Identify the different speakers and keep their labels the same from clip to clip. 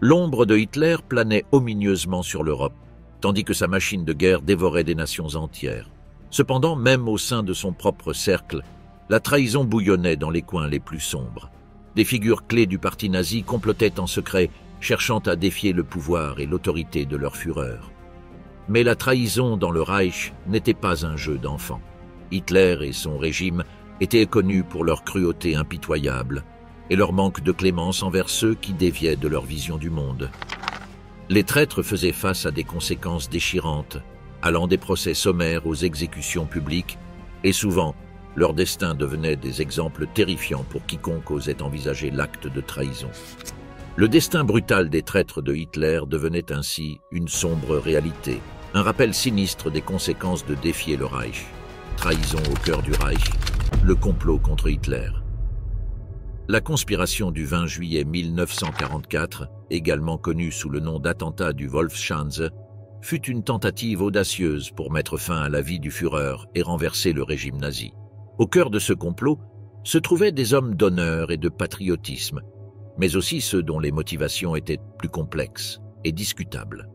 Speaker 1: L'ombre de Hitler planait omineusement sur l'Europe, tandis que sa machine de guerre dévorait des nations entières. Cependant, même au sein de son propre cercle, la trahison bouillonnait dans les coins les plus sombres. Des figures clés du parti nazi complotaient en secret, cherchant à défier le pouvoir et l'autorité de leur fureur. Mais la trahison dans le Reich n'était pas un jeu d'enfant. Hitler et son régime étaient connus pour leur cruauté impitoyable et leur manque de clémence envers ceux qui déviaient de leur vision du monde. Les traîtres faisaient face à des conséquences déchirantes, allant des procès sommaires aux exécutions publiques, et souvent, leur destin devenait des exemples terrifiants pour quiconque osait envisager l'acte de trahison. Le destin brutal des traîtres de Hitler devenait ainsi une sombre réalité, un rappel sinistre des conséquences de défier le Reich. Trahison au cœur du Reich, le complot contre Hitler. La conspiration du 20 juillet 1944, également connue sous le nom d'attentat du Wolfschanze, fut une tentative audacieuse pour mettre fin à la vie du Führer et renverser le régime nazi. Au cœur de ce complot se trouvaient des hommes d'honneur et de patriotisme, mais aussi ceux dont les motivations étaient plus complexes et discutables.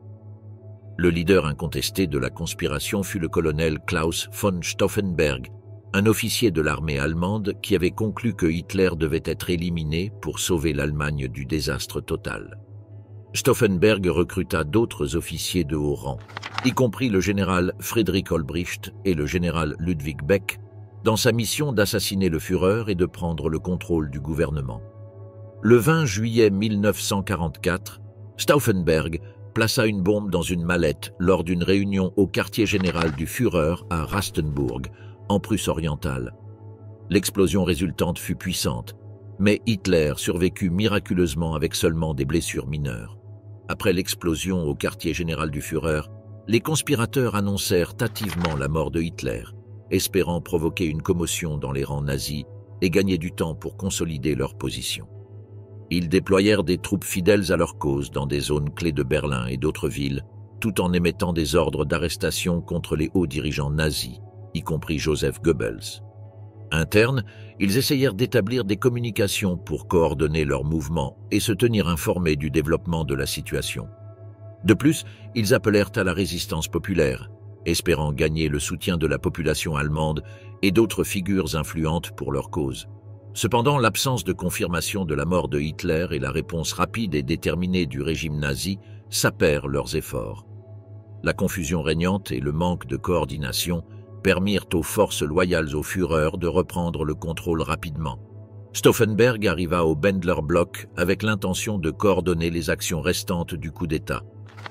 Speaker 1: Le leader incontesté de la conspiration fut le colonel Klaus von Stauffenberg, un officier de l'armée allemande qui avait conclu que Hitler devait être éliminé pour sauver l'Allemagne du désastre total. Stauffenberg recruta d'autres officiers de haut rang, y compris le général Friedrich Olbricht et le général Ludwig Beck, dans sa mission d'assassiner le Führer et de prendre le contrôle du gouvernement. Le 20 juillet 1944, Stauffenberg plaça une bombe dans une mallette lors d'une réunion au quartier général du Führer à Rastenburg, en Prusse orientale. L'explosion résultante fut puissante, mais Hitler survécut miraculeusement avec seulement des blessures mineures. Après l'explosion au quartier général du Führer, les conspirateurs annoncèrent hâtivement la mort de Hitler, espérant provoquer une commotion dans les rangs nazis et gagner du temps pour consolider leur position. Ils déployèrent des troupes fidèles à leur cause dans des zones clés de Berlin et d'autres villes, tout en émettant des ordres d'arrestation contre les hauts dirigeants nazis, y compris Joseph Goebbels. Internes, ils essayèrent d'établir des communications pour coordonner leurs mouvements et se tenir informés du développement de la situation. De plus, ils appelèrent à la résistance populaire, espérant gagner le soutien de la population allemande et d'autres figures influentes pour leur cause. Cependant, l'absence de confirmation de la mort de Hitler et la réponse rapide et déterminée du régime nazi sapèrent leurs efforts. La confusion régnante et le manque de coordination permirent aux forces loyales au Führer de reprendre le contrôle rapidement. Stauffenberg arriva au Bendler Block avec l'intention de coordonner les actions restantes du coup d'État.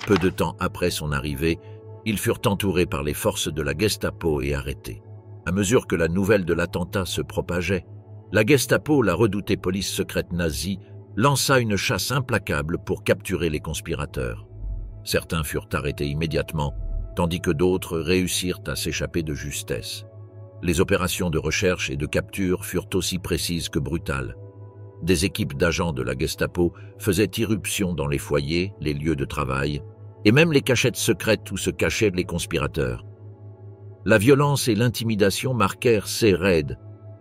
Speaker 1: Peu de temps après son arrivée, ils furent entourés par les forces de la Gestapo et arrêtés. À mesure que la nouvelle de l'attentat se propageait, la Gestapo, la redoutée police secrète nazie, lança une chasse implacable pour capturer les conspirateurs. Certains furent arrêtés immédiatement, tandis que d'autres réussirent à s'échapper de justesse. Les opérations de recherche et de capture furent aussi précises que brutales. Des équipes d'agents de la Gestapo faisaient irruption dans les foyers, les lieux de travail, et même les cachettes secrètes où se cachaient les conspirateurs. La violence et l'intimidation marquèrent ces raids,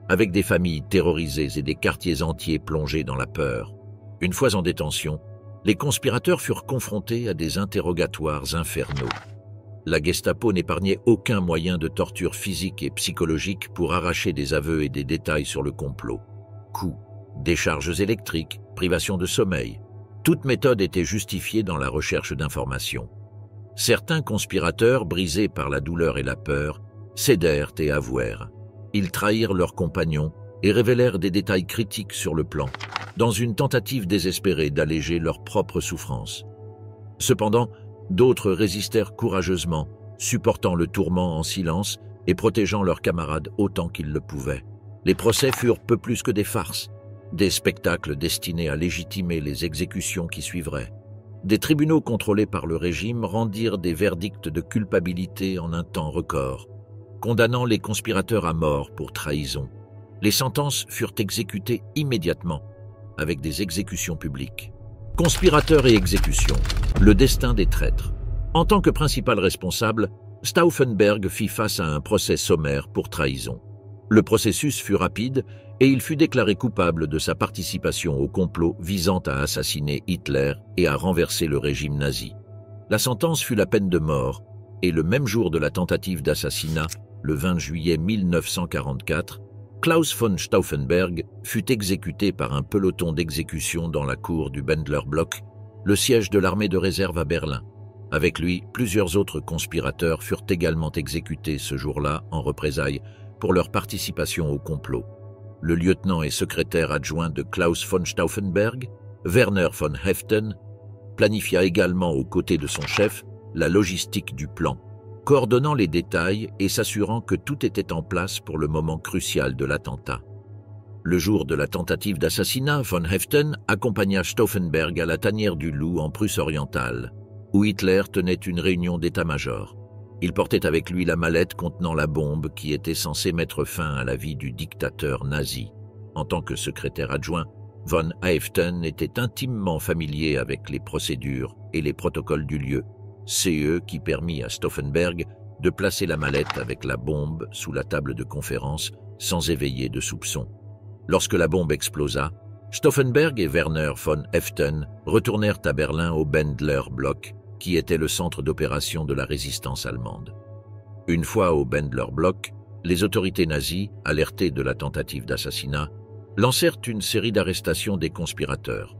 Speaker 1: avec des familles terrorisées et des quartiers entiers plongés dans la peur. Une fois en détention, les conspirateurs furent confrontés à des interrogatoires infernaux. La Gestapo n'épargnait aucun moyen de torture physique et psychologique pour arracher des aveux et des détails sur le complot. Coups, décharges électriques, privation de sommeil. Toute méthode était justifiée dans la recherche d'informations. Certains conspirateurs, brisés par la douleur et la peur, cédèrent et avouèrent. Ils trahirent leurs compagnons et révélèrent des détails critiques sur le plan, dans une tentative désespérée d'alléger leur propre souffrance. Cependant, d'autres résistèrent courageusement, supportant le tourment en silence et protégeant leurs camarades autant qu'ils le pouvaient. Les procès furent peu plus que des farces, des spectacles destinés à légitimer les exécutions qui suivraient. Des tribunaux contrôlés par le régime rendirent des verdicts de culpabilité en un temps record, condamnant les conspirateurs à mort pour trahison. Les sentences furent exécutées immédiatement, avec des exécutions publiques. Conspirateurs et exécutions, le destin des traîtres. En tant que principal responsable, Stauffenberg fit face à un procès sommaire pour trahison. Le processus fut rapide et il fut déclaré coupable de sa participation au complot visant à assassiner Hitler et à renverser le régime nazi. La sentence fut la peine de mort et le même jour de la tentative d'assassinat, le 20 juillet 1944, Klaus von Stauffenberg fut exécuté par un peloton d'exécution dans la cour du Bendler Block, le siège de l'armée de réserve à Berlin. Avec lui, plusieurs autres conspirateurs furent également exécutés ce jour-là en représailles pour leur participation au complot. Le lieutenant et secrétaire adjoint de Klaus von Stauffenberg, Werner von Haeften, planifia également aux côtés de son chef la logistique du plan, coordonnant les détails et s'assurant que tout était en place pour le moment crucial de l'attentat. Le jour de la tentative d'assassinat, von Haeften accompagna Stauffenberg à la tanière du Loup en Prusse orientale, où Hitler tenait une réunion d'état-major. Il portait avec lui la mallette contenant la bombe qui était censée mettre fin à la vie du dictateur nazi. En tant que secrétaire adjoint, von Haeften était intimement familier avec les procédures et les protocoles du lieu, CE qui permit à Stauffenberg de placer la mallette avec la bombe sous la table de conférence sans éveiller de soupçons. Lorsque la bombe explosa, Stauffenberg et Werner von Haeften retournèrent à Berlin au Bendler Block, qui était le centre d'opération de la résistance allemande. Une fois au Bendler Block, les autorités nazies, alertées de la tentative d'assassinat, lancèrent une série d'arrestations des conspirateurs.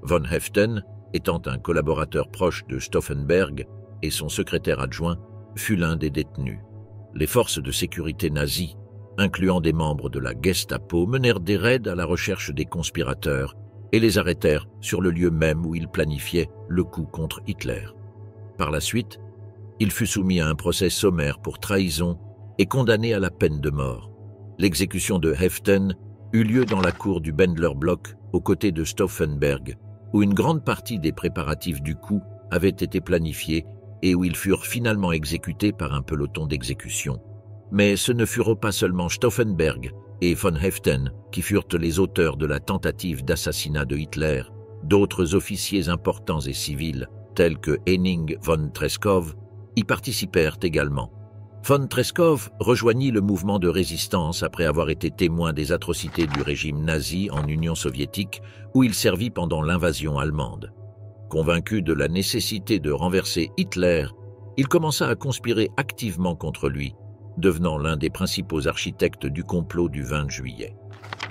Speaker 1: Von Haeften, étant un collaborateur proche de Stauffenberg et son secrétaire adjoint, fut l'un des détenus. Les forces de sécurité nazies, incluant des membres de la Gestapo, menèrent des raids à la recherche des conspirateurs et les arrêtèrent sur le lieu même où ils planifiaient le coup contre Hitler. Par la suite, il fut soumis à un procès sommaire pour trahison et condamné à la peine de mort. L'exécution de Haeften eut lieu dans la cour du Bendler Block, aux côtés de Stauffenberg, où une grande partie des préparatifs du coup avaient été planifiés et où ils furent finalement exécutés par un peloton d'exécution. Mais ce ne furent pas seulement Stauffenberg et von Haeften qui furent les auteurs de la tentative d'assassinat de Hitler. D'autres officiers importants et civils, tels que Henning von Treschow, y participèrent également. Von Treschow rejoignit le mouvement de résistance après avoir été témoin des atrocités du régime nazi en Union soviétique, où il servit pendant l'invasion allemande. Convaincu de la nécessité de renverser Hitler, il commença à conspirer activement contre lui, devenant l'un des principaux architectes du complot du 20 juillet.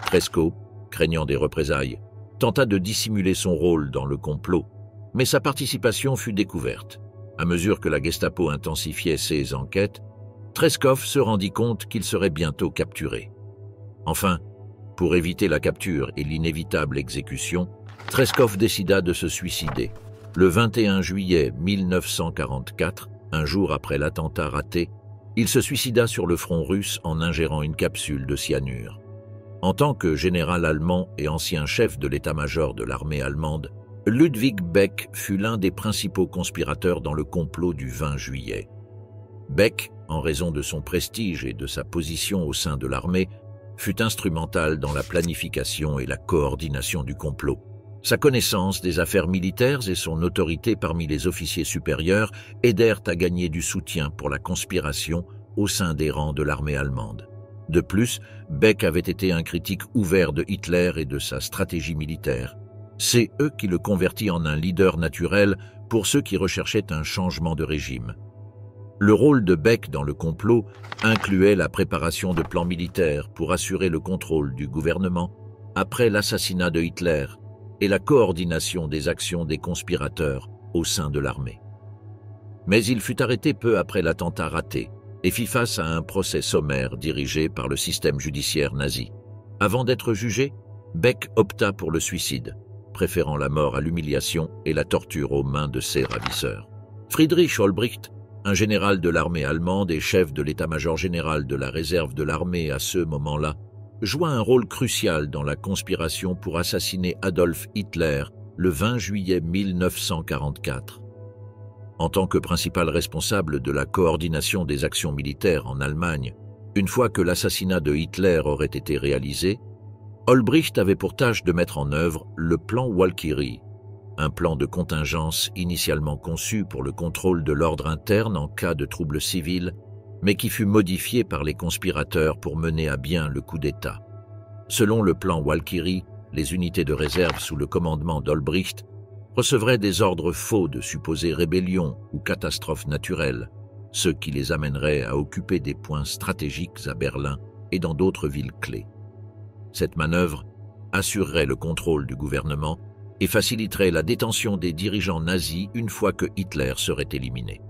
Speaker 1: Treschow, craignant des représailles, tenta de dissimuler son rôle dans le complot, mais sa participation fut découverte. À mesure que la Gestapo intensifiait ses enquêtes, Treschow se rendit compte qu'il serait bientôt capturé. Enfin, pour éviter la capture et l'inévitable exécution, Treschow décida de se suicider. Le 21 juillet 1944, un jour après l'attentat raté, il se suicida sur le front russe en ingérant une capsule de cyanure. En tant que général allemand et ancien chef de l'état-major de l'armée allemande, Ludwig Beck fut l'un des principaux conspirateurs dans le complot du 20 juillet. Beck, en raison de son prestige et de sa position au sein de l'armée, fut instrumental dans la planification et la coordination du complot. Sa connaissance des affaires militaires et son autorité parmi les officiers supérieurs aidèrent à gagner du soutien pour la conspiration au sein des rangs de l'armée allemande. De plus, Beck avait été un critique ouvert de Hitler et de sa stratégie militaire. C'est eux qui le convertit en un leader naturel pour ceux qui recherchaient un changement de régime. Le rôle de Beck dans le complot incluait la préparation de plans militaires pour assurer le contrôle du gouvernement après l'assassinat de Hitler et la coordination des actions des conspirateurs au sein de l'armée. Mais il fut arrêté peu après l'attentat raté et fit face à un procès sommaire dirigé par le système judiciaire nazi. Avant d'être jugé, Beck opta pour le suicide, préférant la mort à l'humiliation et la torture aux mains de ses ravisseurs. Friedrich Olbricht, un général de l'armée allemande et chef de l'état-major général de la réserve de l'armée à ce moment-là, joua un rôle crucial dans la conspiration pour assassiner Adolf Hitler le 20 juillet 1944. En tant que principal responsable de la coordination des actions militaires en Allemagne, une fois que l'assassinat de Hitler aurait été réalisé, Olbricht avait pour tâche de mettre en œuvre le plan Walkyrie, un plan de contingence initialement conçu pour le contrôle de l'ordre interne en cas de troubles civils mais qui fut modifié par les conspirateurs pour mener à bien le coup d'État. Selon le plan Walkyrie, les unités de réserve sous le commandement d'Olbricht recevraient des ordres faux de supposées rébellions ou catastrophes naturelles, ce qui les amènerait à occuper des points stratégiques à Berlin et dans d'autres villes clés. Cette manœuvre assurerait le contrôle du gouvernement et faciliterait la détention des dirigeants nazis une fois que Hitler serait éliminé.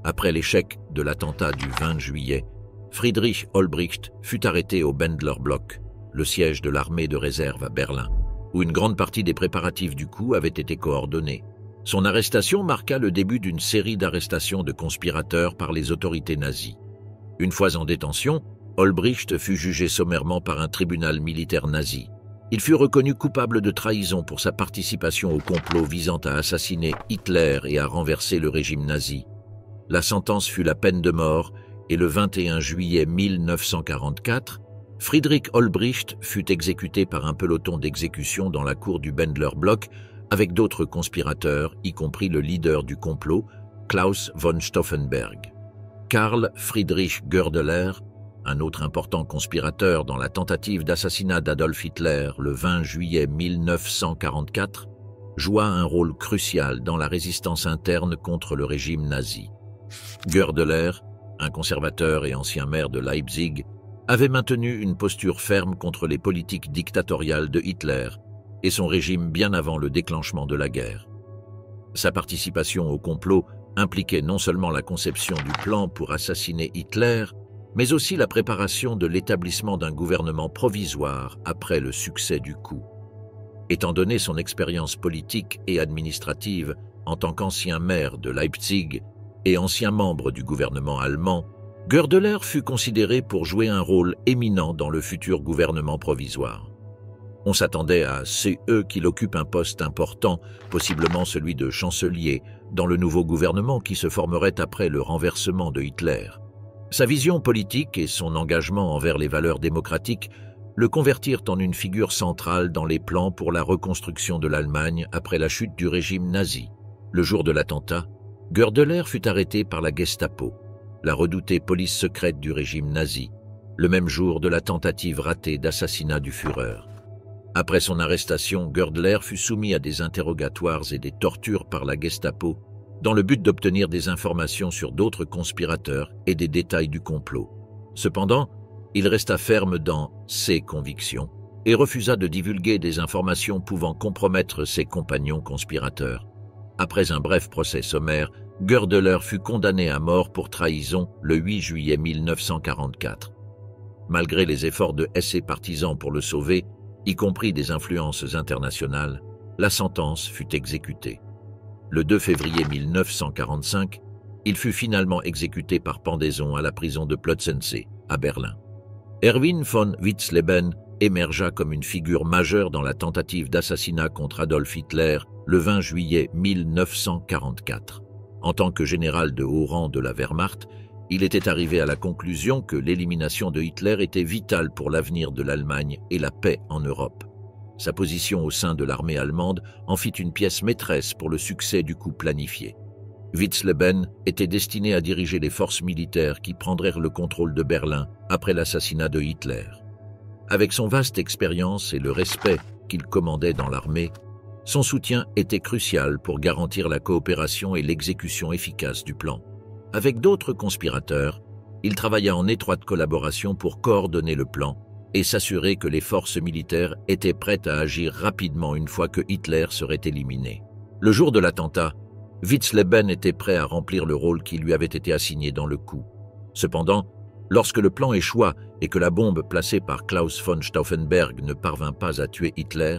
Speaker 1: Après l'échec de l'attentat du 20 juillet, Friedrich Olbricht fut arrêté au Bendler Block, le siège de l'armée de réserve à Berlin, où une grande partie des préparatifs du coup avaient été coordonnés. Son arrestation marqua le début d'une série d'arrestations de conspirateurs par les autorités nazies. Une fois en détention, Olbricht fut jugé sommairement par un tribunal militaire nazi. Il fut reconnu coupable de trahison pour sa participation au complot visant à assassiner Hitler et à renverser le régime nazi. La sentence fut la peine de mort et le 21 juillet 1944, Friedrich Olbricht fut exécuté par un peloton d'exécution dans la cour du Bendler Block avec d'autres conspirateurs, y compris le leader du complot, Klaus von Stauffenberg. Karl Friedrich Goerdeler, un autre important conspirateur dans la tentative d'assassinat d'Adolf Hitler le 20 juillet 1944, joua un rôle crucial dans la résistance interne contre le régime nazi. Goerdeler, un conservateur et ancien maire de Leipzig, avait maintenu une posture ferme contre les politiques dictatoriales de Hitler et son régime bien avant le déclenchement de la guerre. Sa participation au complot impliquait non seulement la conception du plan pour assassiner Hitler, mais aussi la préparation de l'établissement d'un gouvernement provisoire après le succès du coup. Étant donné son expérience politique et administrative en tant qu'ancien maire de Leipzig et ancien membre du gouvernement allemand, Goerdeler fut considéré pour jouer un rôle éminent dans le futur gouvernement provisoire. On s'attendait à ce qu'il occupe un poste important, possiblement celui de chancelier, dans le nouveau gouvernement qui se formerait après le renversement de Hitler. Sa vision politique et son engagement envers les valeurs démocratiques le convertirent en une figure centrale dans les plans pour la reconstruction de l'Allemagne après la chute du régime nazi. Le jour de l'attentat, Goerdeler fut arrêté par la Gestapo, la redoutée police secrète du régime nazi, le même jour de la tentative ratée d'assassinat du Führer. Après son arrestation, Goerdeler fut soumis à des interrogatoires et des tortures par la Gestapo dans le but d'obtenir des informations sur d'autres conspirateurs et des détails du complot. Cependant, il resta ferme dans ses convictions et refusa de divulguer des informations pouvant compromettre ses compagnons conspirateurs. Après un bref procès sommaire, Goerdeler fut condamné à mort pour trahison le 8 juillet 1944. Malgré les efforts de ses partisans pour le sauver, y compris des influences internationales, la sentence fut exécutée. Le 2 février 1945, il fut finalement exécuté par pendaison à la prison de Plötzensee, à Berlin. Erwin von Witzleben émergea comme une figure majeure dans la tentative d'assassinat contre Adolf Hitler le 20 juillet 1944. En tant que général de haut rang de la Wehrmacht, il était arrivé à la conclusion que l'élimination de Hitler était vitale pour l'avenir de l'Allemagne et la paix en Europe. Sa position au sein de l'armée allemande en fit une pièce maîtresse pour le succès du coup planifié. Witzleben était destiné à diriger les forces militaires qui prendraient le contrôle de Berlin après l'assassinat de Hitler. Avec son vaste expérience et le respect qu'il commandait dans l'armée, son soutien était crucial pour garantir la coopération et l'exécution efficace du plan. Avec d'autres conspirateurs, il travailla en étroite collaboration pour coordonner le plan et s'assurer que les forces militaires étaient prêtes à agir rapidement une fois que Hitler serait éliminé. Le jour de l'attentat, Witzleben était prêt à remplir le rôle qui lui avait été assigné dans le coup. Cependant, lorsque le plan échoua et que la bombe placée par Klaus von Stauffenberg ne parvint pas à tuer Hitler,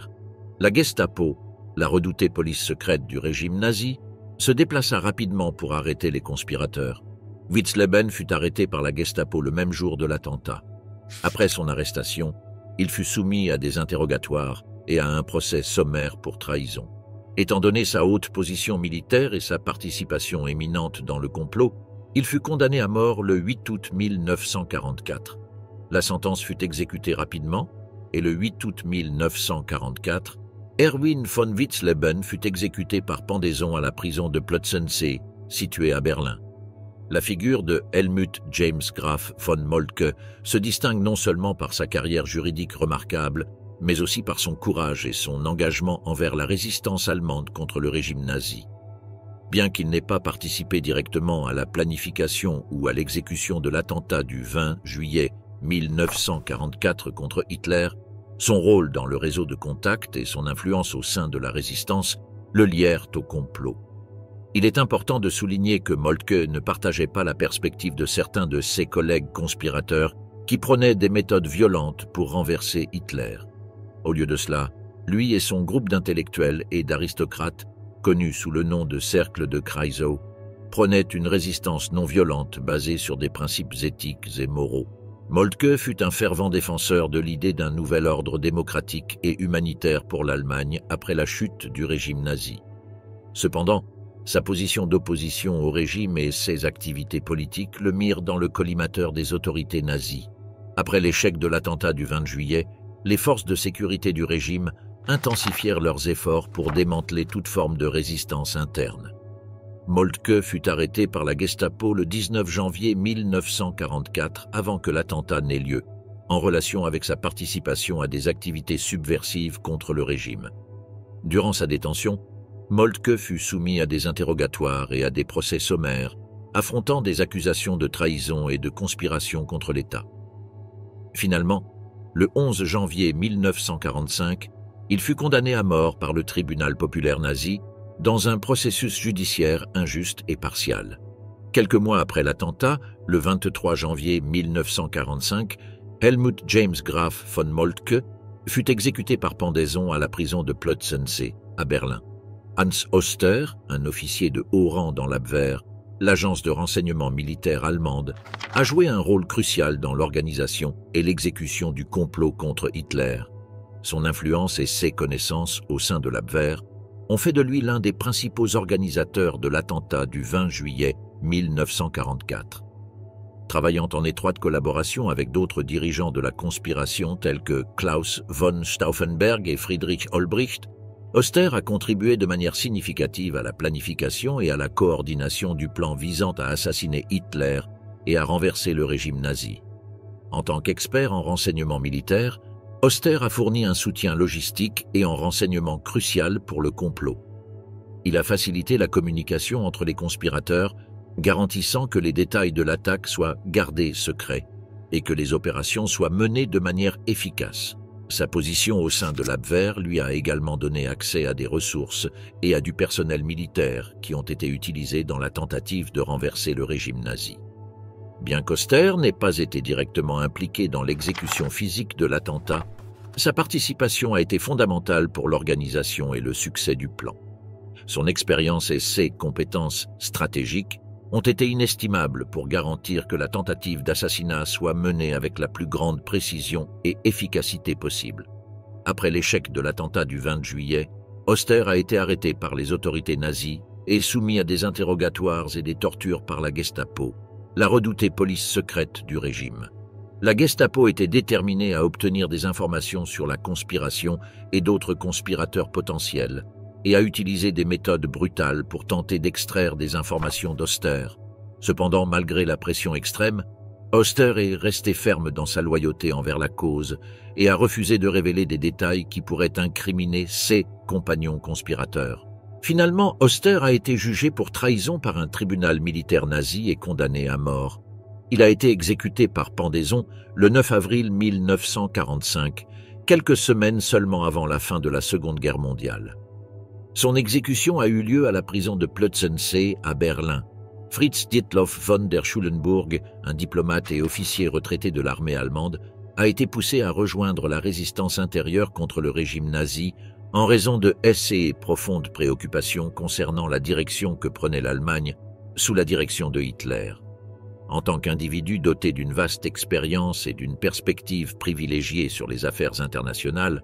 Speaker 1: la Gestapo, la redoutée police secrète du régime nazi, se déplaça rapidement pour arrêter les conspirateurs. Witzleben fut arrêté par la Gestapo le même jour de l'attentat. Après son arrestation, il fut soumis à des interrogatoires et à un procès sommaire pour trahison. Étant donné sa haute position militaire et sa participation éminente dans le complot, il fut condamné à mort le 8 août 1944. La sentence fut exécutée rapidement et le 8 août 1944, Erwin von Witzleben fut exécuté par pendaison à la prison de Plötzensee, située à Berlin. La figure de Helmut James Graf von Moltke se distingue non seulement par sa carrière juridique remarquable, mais aussi par son courage et son engagement envers la résistance allemande contre le régime nazi. Bien qu'il n'ait pas participé directement à la planification ou à l'exécution de l'attentat du 20 juillet 1944 contre Hitler, son rôle dans le réseau de contacts et son influence au sein de la résistance le lièrent au complot. Il est important de souligner que Moltke ne partageait pas la perspective de certains de ses collègues conspirateurs qui prônaient des méthodes violentes pour renverser Hitler. Au lieu de cela, lui et son groupe d'intellectuels et d'aristocrates, connus sous le nom de Cercle de Kreisau, prônaient une résistance non violente basée sur des principes éthiques et moraux. Moltke fut un fervent défenseur de l'idée d'un nouvel ordre démocratique et humanitaire pour l'Allemagne après la chute du régime nazi. Cependant, sa position d'opposition au régime et ses activités politiques le mirent dans le collimateur des autorités nazies. Après l'échec de l'attentat du 20 juillet, les forces de sécurité du régime intensifièrent leurs efforts pour démanteler toute forme de résistance interne. Moltke fut arrêté par la Gestapo le 19 janvier 1944 avant que l'attentat n'ait lieu, en relation avec sa participation à des activités subversives contre le régime. Durant sa détention, Moltke fut soumis à des interrogatoires et à des procès sommaires, affrontant des accusations de trahison et de conspiration contre l'État. Finalement, le 11 janvier 1945, il fut condamné à mort par le tribunal populaire nazi dans un processus judiciaire injuste et partial. Quelques mois après l'attentat, le 23 janvier 1945, Helmut James Graf von Moltke fut exécuté par pendaison à la prison de Plötzensee, à Berlin. Hans Oster, un officier de haut rang dans l'Abwehr, l'agence de renseignement militaire allemande, a joué un rôle crucial dans l'organisation et l'exécution du complot contre Hitler. Son influence et ses connaissances au sein de l'Abwehr ont fait de lui l'un des principaux organisateurs de l'attentat du 20 juillet 1944. Travaillant en étroite collaboration avec d'autres dirigeants de la conspiration tels que Klaus von Stauffenberg et Friedrich Olbricht, Oster a contribué de manière significative à la planification et à la coordination du plan visant à assassiner Hitler et à renverser le régime nazi. En tant qu'expert en renseignement militaire, Oster a fourni un soutien logistique et en renseignement crucial pour le complot. Il a facilité la communication entre les conspirateurs, garantissant que les détails de l'attaque soient gardés secrets et que les opérations soient menées de manière efficace. Sa position au sein de l'Abwehr lui a également donné accès à des ressources et à du personnel militaire qui ont été utilisés dans la tentative de renverser le régime nazi. Bien qu'Oster n'ait pas été directement impliqué dans l'exécution physique de l'attentat, sa participation a été fondamentale pour l'organisation et le succès du plan. Son expérience et ses compétences stratégiques ont été inestimables pour garantir que la tentative d'assassinat soit menée avec la plus grande précision et efficacité possible. Après l'échec de l'attentat du 20 juillet, Oster a été arrêté par les autorités nazies et soumis à des interrogatoires et des tortures par la Gestapo, la redoutée police secrète du régime. La Gestapo était déterminée à obtenir des informations sur la conspiration et d'autres conspirateurs potentiels, et a utilisé des méthodes brutales pour tenter d'extraire des informations d'Oster. Cependant, malgré la pression extrême, Oster est resté ferme dans sa loyauté envers la cause et a refusé de révéler des détails qui pourraient incriminer ses compagnons conspirateurs. Finalement, Oster a été jugé pour trahison par un tribunal militaire nazi et condamné à mort. Il a été exécuté par pendaison le 9 avril 1945, quelques semaines seulement avant la fin de la Seconde Guerre mondiale. Son exécution a eu lieu à la prison de Plötzensee à Berlin. Fritz Dietloff von der Schulenburg, un diplomate et officier retraité de l'armée allemande, a été poussé à rejoindre la résistance intérieure contre le régime nazi en raison de ses profondes préoccupations concernant la direction que prenait l'Allemagne sous la direction de Hitler. En tant qu'individu doté d'une vaste expérience et d'une perspective privilégiée sur les affaires internationales,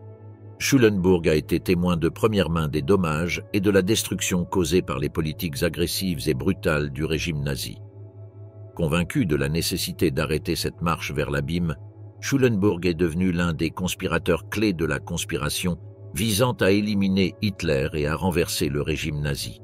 Speaker 1: Schulenburg a été témoin de première main des dommages et de la destruction causée par les politiques agressives et brutales du régime nazi. Convaincu de la nécessité d'arrêter cette marche vers l'abîme, Schulenburg est devenu l'un des conspirateurs clés de la conspiration visant à éliminer Hitler et à renverser le régime nazi.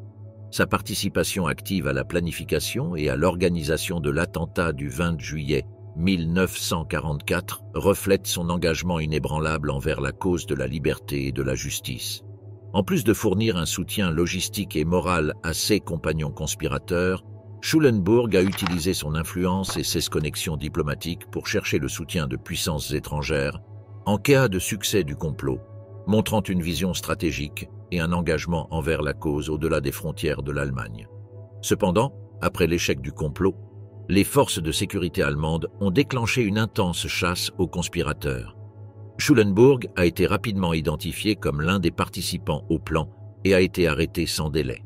Speaker 1: sa participation active à la planification et à l'organisation de l'attentat du 20 juillet 1944 reflète son engagement inébranlable envers la cause de la liberté et de la justice. En plus de fournir un soutien logistique et moral à ses compagnons conspirateurs, Schulenburg a utilisé son influence et ses connexions diplomatiques pour chercher le soutien de puissances étrangères en cas de succès du complot, montrant une vision stratégique et un engagement envers la cause au-delà des frontières de l'Allemagne. Cependant, après l'échec du complot, les forces de sécurité allemandes ont déclenché une intense chasse aux conspirateurs. Schulenburg a été rapidement identifié comme l'un des participants au plan et a été arrêté sans délai.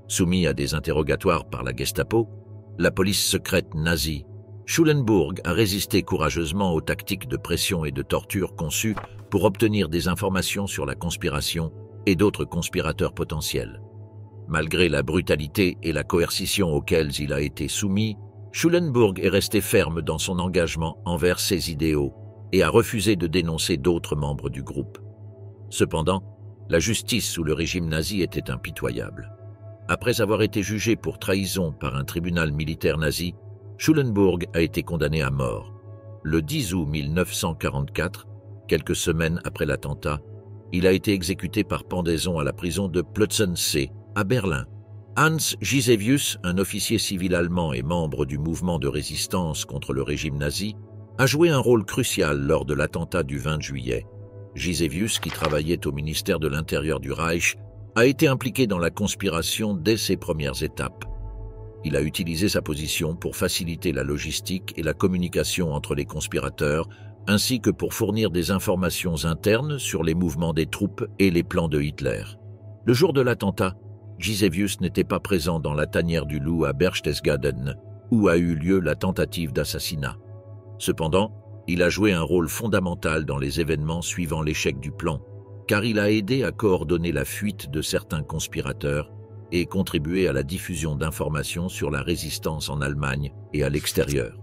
Speaker 1: Soumis à des interrogatoires par la Gestapo, la police secrète nazie, Schulenburg a résisté courageusement aux tactiques de pression et de torture conçues pour obtenir des informations sur la conspiration et d'autres conspirateurs potentiels. Malgré la brutalité et la coercition auxquelles il a été soumis, Schulenburg est resté ferme dans son engagement envers ses idéaux et a refusé de dénoncer d'autres membres du groupe. Cependant, la justice sous le régime nazi était impitoyable. Après avoir été jugé pour trahison par un tribunal militaire nazi, Schulenburg a été condamné à mort. Le 10 août 1944, quelques semaines après l'attentat, il a été exécuté par pendaison à la prison de Plötzensee, à Berlin. Hans Gisevius, un officier civil allemand et membre du mouvement de résistance contre le régime nazi, a joué un rôle crucial lors de l'attentat du 20 juillet. Gisevius, qui travaillait au ministère de l'Intérieur du Reich, a été impliqué dans la conspiration dès ses premières étapes. Il a utilisé sa position pour faciliter la logistique et la communication entre les conspirateurs, ainsi que pour fournir des informations internes sur les mouvements des troupes et les plans de Hitler. Le jour de l'attentat, Gisevius n'était pas présent dans la tanière du loup à Berchtesgaden, où a eu lieu la tentative d'assassinat. Cependant, il a joué un rôle fondamental dans les événements suivant l'échec du plan, car il a aidé à coordonner la fuite de certains conspirateurs et contribué à la diffusion d'informations sur la résistance en Allemagne et à l'extérieur.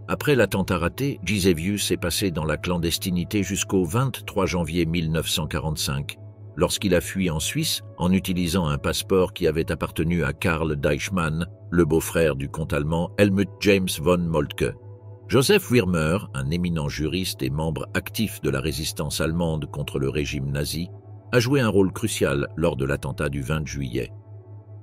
Speaker 1: Après l'attentat raté, Gisevius est passé dans la clandestinité jusqu'au 23 janvier 1945, lorsqu'il a fui en Suisse en utilisant un passeport qui avait appartenu à Karl Deichmann, le beau-frère du comte allemand Helmut James von Moltke. Joseph Wirmer, un éminent juriste et membre actif de la résistance allemande contre le régime nazi, a joué un rôle crucial lors de l'attentat du 20 juillet.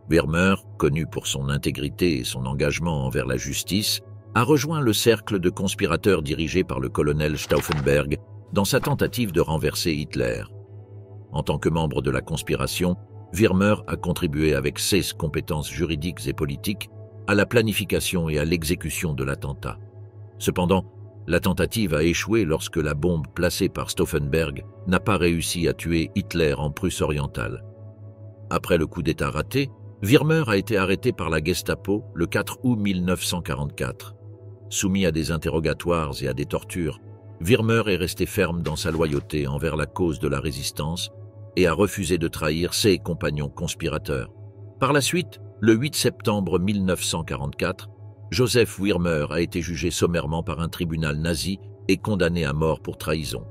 Speaker 1: Wirmer, connu pour son intégrité et son engagement envers la justice, a rejoint le cercle de conspirateurs dirigé par le colonel Stauffenberg dans sa tentative de renverser Hitler. En tant que membre de la conspiration, Wirmer a contribué avec ses compétences juridiques et politiques à la planification et à l'exécution de l'attentat. Cependant, la tentative a échoué lorsque la bombe placée par Stauffenberg n'a pas réussi à tuer Hitler en Prusse orientale. Après le coup d'État raté, Wirmer a été arrêté par la Gestapo le 4 août 1944. Soumis à des interrogatoires et à des tortures, Wirmer est resté ferme dans sa loyauté envers la cause de la résistance et a refusé de trahir ses compagnons conspirateurs. Par la suite, le 8 septembre 1944, Joseph Wirmer a été jugé sommairement par un tribunal nazi et condamné à mort pour trahison.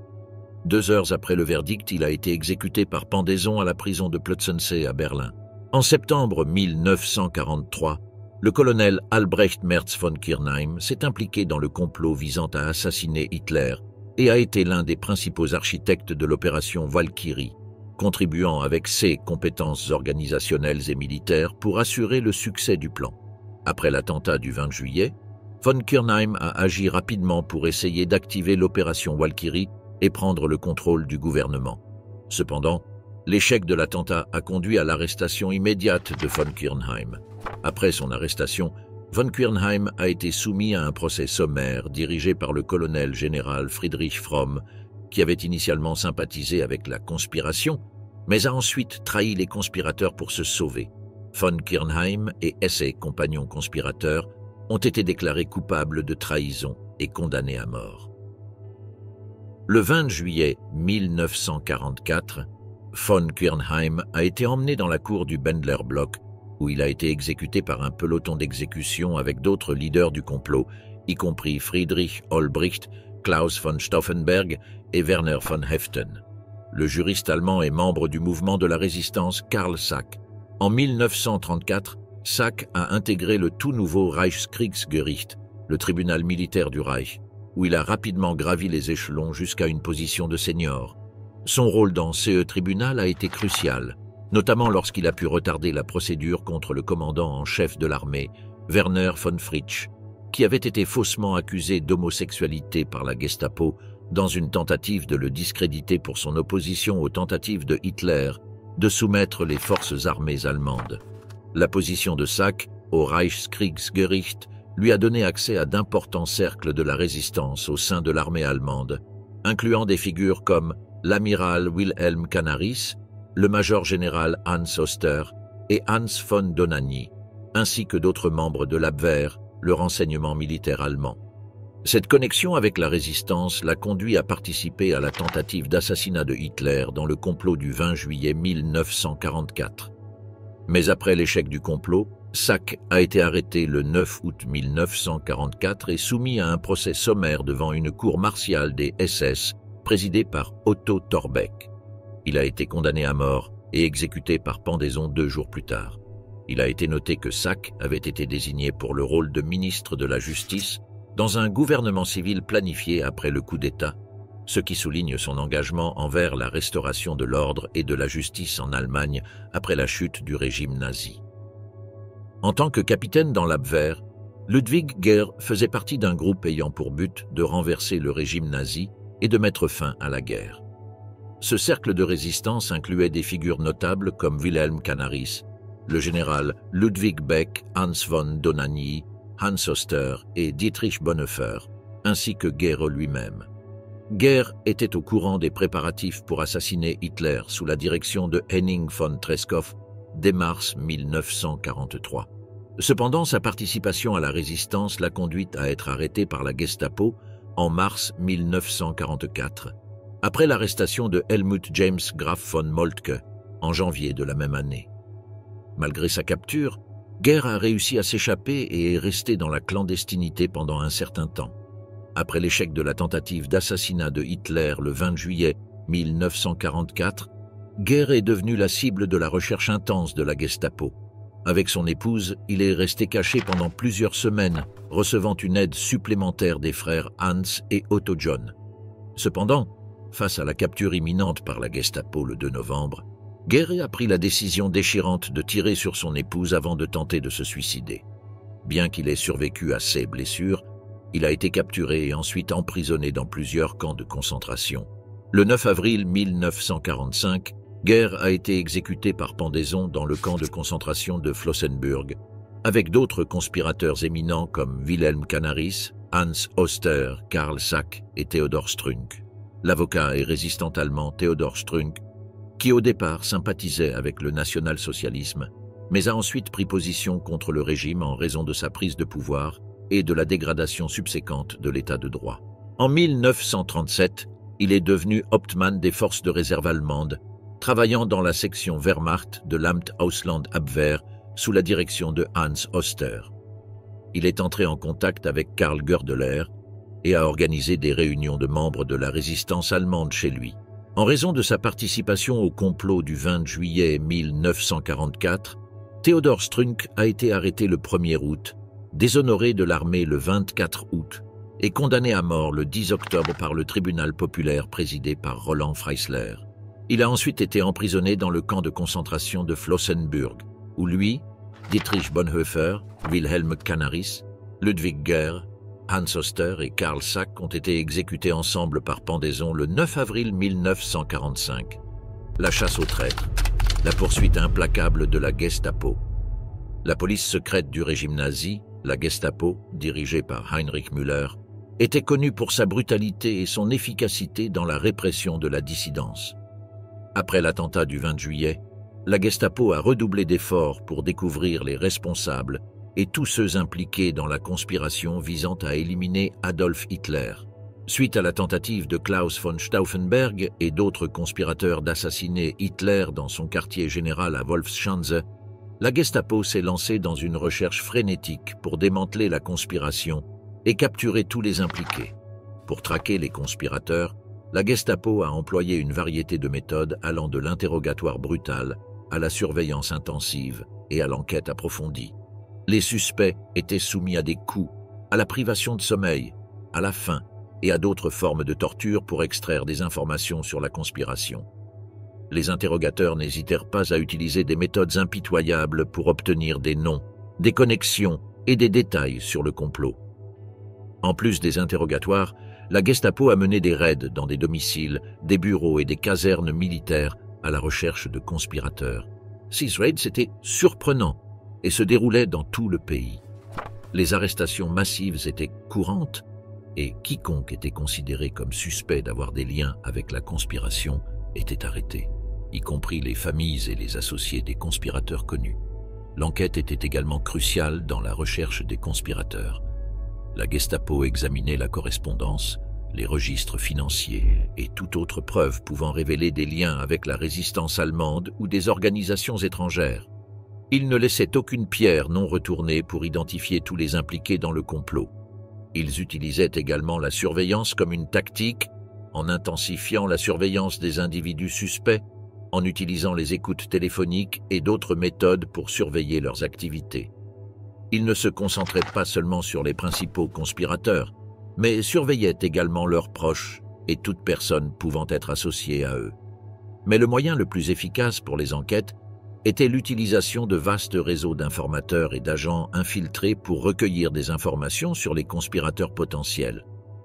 Speaker 1: 2 heures après le verdict, il a été exécuté par pendaison à la prison de Plötzensee à Berlin. En septembre 1943, le colonel Albrecht Merz von Kirchheim s'est impliqué dans le complot visant à assassiner Hitler et a été l'un des principaux architectes de l'opération Valkyrie, contribuant avec ses compétences organisationnelles et militaires pour assurer le succès du plan. Après l'attentat du 20 juillet, von Kirchheim a agi rapidement pour essayer d'activer l'opération Valkyrie et prendre le contrôle du gouvernement. Cependant, l'échec de l'attentat a conduit à l'arrestation immédiate de von Kirchheim. Après son arrestation, von Kirchheim a été soumis à un procès sommaire dirigé par le colonel général Friedrich Fromm, qui avait initialement sympathisé avec la conspiration, mais a ensuite trahi les conspirateurs pour se sauver. Von Kirchheim et ses compagnons conspirateurs ont été déclarés coupables de trahison et condamnés à mort. Le 20 juillet 1944, von Kirchheim a été emmené dans la cour du Bendler Block, où il a été exécuté par un peloton d'exécution avec d'autres leaders du complot, y compris Friedrich Olbricht, Klaus von Stauffenberg et Werner von Haeften. Le juriste allemand et membre du mouvement de la résistance Karl Sack En 1934, Sack a intégré le tout nouveau Reichskriegsgericht, le tribunal militaire du Reich, où il a rapidement gravi les échelons jusqu'à une position de senior. Son rôle dans ce tribunal a été crucial, notamment lorsqu'il a pu retarder la procédure contre le commandant en chef de l'armée, Werner von Fritsch, qui avait été faussement accusé d'homosexualité par la Gestapo dans une tentative de le discréditer pour son opposition aux tentatives de Hitler de soumettre les forces armées allemandes. La position de Sack au Reichskriegsgericht lui a donné accès à d'importants cercles de la résistance au sein de l'armée allemande, incluant des figures comme l'amiral Wilhelm Canaris, le major-général Hans Oster et Hans von Dohnanyi, ainsi que d'autres membres de l'Abwehr, le renseignement militaire allemand. Cette connexion avec la résistance l'a conduit à participer à la tentative d'assassinat de Hitler dans le complot du 20 juillet 1944. Mais après l'échec du complot, Sack a été arrêté le 9 août 1944 et soumis à un procès sommaire devant une cour martiale des SS présidée par Otto Torbeck. Il a été condamné à mort et exécuté par pendaison 2 jours plus tard. Il a été noté que Sack avait été désigné pour le rôle de ministre de la Justice dans un gouvernement civil planifié après le coup d'État, ce qui souligne son engagement envers la restauration de l'ordre et de la justice en Allemagne après la chute du régime nazi. En tant que capitaine dans l'Abwehr, Ludwig Gehr faisait partie d'un groupe ayant pour but de renverser le régime nazi et de mettre fin à la guerre. Ce cercle de résistance incluait des figures notables comme Wilhelm Canaris, le général Ludwig Beck, Hans von Dohnanyi, Hans Oster et Dietrich Bonhoeffer, ainsi que Gehr lui-même. Gehr était au courant des préparatifs pour assassiner Hitler sous la direction de Henning von Treschow dès mars 1943. Cependant, sa participation à la résistance l'a conduite à être arrêté par la Gestapo en mars 1944, après l'arrestation de Helmut James Graf von Moltke en janvier de la même année. Malgré sa capture, Gehr a réussi à s'échapper et est resté dans la clandestinité pendant un certain temps. Après l'échec de la tentative d'assassinat de Hitler le 20 juillet 1944, Gehr est devenu la cible de la recherche intense de la Gestapo. Avec son épouse, il est resté caché pendant plusieurs semaines, recevant une aide supplémentaire des frères Hans et Otto John. Cependant, face à la capture imminente par la Gestapo le 2 novembre, Gehr a pris la décision déchirante de tirer sur son épouse avant de tenter de se suicider. Bien qu'il ait survécu à ses blessures, il a été capturé et ensuite emprisonné dans plusieurs camps de concentration. Le 9 avril 1945, Gehr a été exécuté par pendaison dans le camp de concentration de Flossenbürg, avec d'autres conspirateurs éminents comme Wilhelm Canaris, Hans Oster, Karl Sack et Theodor Strunk. L'avocat et résistant allemand Theodor Strunk, qui au départ sympathisait avec le national-socialisme, mais a ensuite pris position contre le régime en raison de sa prise de pouvoir et de la dégradation subséquente de l'état de droit. En 1937, il est devenu Hauptmann des forces de réserve allemandes, travaillant dans la section Wehrmacht de l'Amt Ausland Abwehr sous la direction de Hans Oster. Il est entré en contact avec Karl Goerdeler et a organisé des réunions de membres de la résistance allemande chez lui. En raison de sa participation au complot du 20 juillet 1944, Theodor Strunk a été arrêté le 1er août, déshonoré de l'armée le 24 août et condamné à mort le 10 octobre par le tribunal populaire présidé par Roland Freisler. Il a ensuite été emprisonné dans le camp de concentration de Flossenbürg, où lui, Dietrich Bonhoeffer, Wilhelm Canaris, Ludwig Gehr, Hans Oster et Karl Sack ont été exécutés ensemble par pendaison le 9 avril 1945. La chasse aux traîtres, la poursuite implacable de la Gestapo. La police secrète du régime nazi, la Gestapo, dirigée par Heinrich Müller, était connue pour sa brutalité et son efficacité dans la répression de la dissidence. Après l'attentat du 20 juillet, la Gestapo a redoublé d'efforts pour découvrir les responsables et tous ceux impliqués dans la conspiration visant à éliminer Adolf Hitler. Suite à la tentative de Klaus von Stauffenberg et d'autres conspirateurs d'assassiner Hitler dans son quartier général à Wolfschanze, la Gestapo s'est lancée dans une recherche frénétique pour démanteler la conspiration et capturer tous les impliqués. Pour traquer les conspirateurs, la Gestapo a employé une variété de méthodes allant de l'interrogatoire brutal à la surveillance intensive et à l'enquête approfondie. Les suspects étaient soumis à des coups, à la privation de sommeil, à la faim et à d'autres formes de torture pour extraire des informations sur la conspiration. Les interrogateurs n'hésitèrent pas à utiliser des méthodes impitoyables pour obtenir des noms, des connexions et des détails sur le complot. En plus des interrogatoires, la Gestapo a mené des raids dans des domiciles, des bureaux et des casernes militaires à la recherche de conspirateurs. Ces raids étaient surprenants et se déroulaient dans tout le pays. Les arrestations massives étaient courantes et quiconque était considéré comme suspect d'avoir des liens avec la conspiration était arrêté, y compris les familles et les associés des conspirateurs connus. L'enquête était également cruciale dans la recherche des conspirateurs. La Gestapo examinait la correspondance, les registres financiers et toute autre preuve pouvant révéler des liens avec la résistance allemande ou des organisations étrangères. Ils ne laissaient aucune pierre non retournée pour identifier tous les impliqués dans le complot. Ils utilisaient également la surveillance comme une tactique, en intensifiant la surveillance des individus suspects, en utilisant les écoutes téléphoniques et d'autres méthodes pour surveiller leurs activités. Ils ne se concentraient pas seulement sur les principaux conspirateurs, mais surveillaient également leurs proches et toute personne pouvant être associée à eux. Mais le moyen le plus efficace pour les enquêtes était l'utilisation de vastes réseaux d'informateurs et d'agents infiltrés pour recueillir des informations sur les conspirateurs potentiels.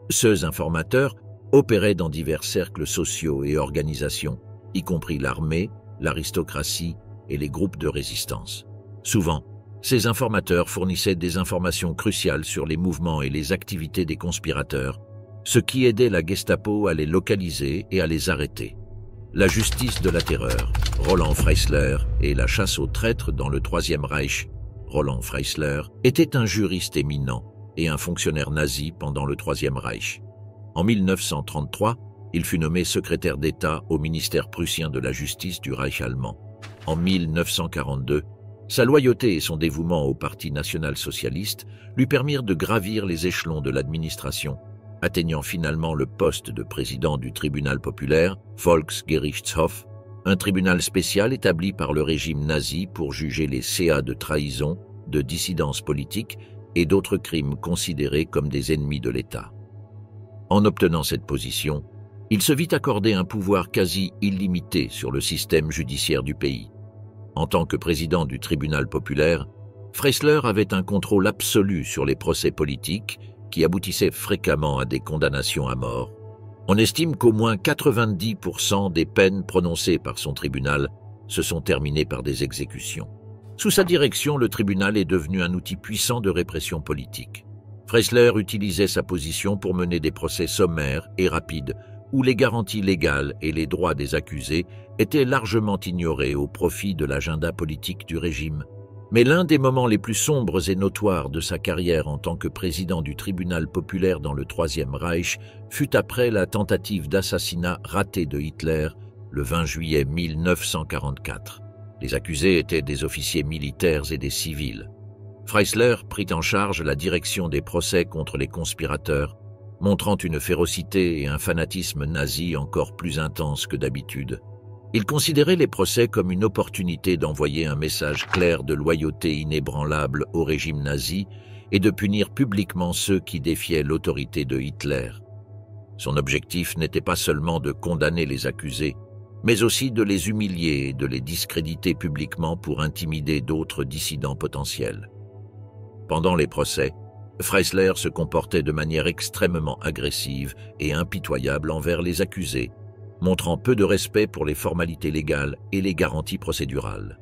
Speaker 1: Ces informateurs opéraient dans divers cercles sociaux et organisations, y compris l'armée, l'aristocratie et les groupes de résistance. Souvent, ces informateurs fournissaient des informations cruciales sur les mouvements et les activités des conspirateurs, ce qui aidait la Gestapo à les localiser et à les arrêter. La justice de la terreur, Roland Freisler, et la chasse aux traîtres dans le Troisième Reich, Roland Freisler, était un juriste éminent et un fonctionnaire nazi pendant le Troisième Reich. En 1933, il fut nommé secrétaire d'État au ministère prussien de la justice du Reich allemand. En 1942, sa loyauté et son dévouement au Parti national-socialiste lui permirent de gravir les échelons de l'administration, atteignant finalement le poste de président du tribunal populaire, Volksgerichtshof, un tribunal spécial établi par le régime nazi pour juger les CA de trahison, de dissidence politique et d'autres crimes considérés comme des ennemis de l'État. En obtenant cette position, il se vit accorder un pouvoir quasi illimité sur le système judiciaire du pays. En tant que président du tribunal populaire, Freisler avait un contrôle absolu sur les procès politiques qui aboutissaient fréquemment à des condamnations à mort. On estime qu'au moins 90% des peines prononcées par son tribunal se sont terminées par des exécutions. Sous sa direction, le tribunal est devenu un outil puissant de répression politique. Freisler utilisait sa position pour mener des procès sommaires et rapides, où les garanties légales et les droits des accusés étaient largement ignorés au profit de l'agenda politique du régime. Mais l'un des moments les plus sombres et notoires de sa carrière en tant que président du tribunal populaire dans le Troisième Reich fut après la tentative d'assassinat ratée de Hitler le 20 juillet 1944. Les accusés étaient des officiers militaires et des civils. Freisler prit en charge la direction des procès contre les conspirateurs, montrant une férocité et un fanatisme nazi encore plus intenses que d'habitude. Il considérait les procès comme une opportunité d'envoyer un message clair de loyauté inébranlable au régime nazi et de punir publiquement ceux qui défiaient l'autorité de Hitler. Son objectif n'était pas seulement de condamner les accusés, mais aussi de les humilier et de les discréditer publiquement pour intimider d'autres dissidents potentiels. Pendant les procès, Freisler se comportait de manière extrêmement agressive et impitoyable envers les accusés, montrant peu de respect pour les formalités légales et les garanties procédurales.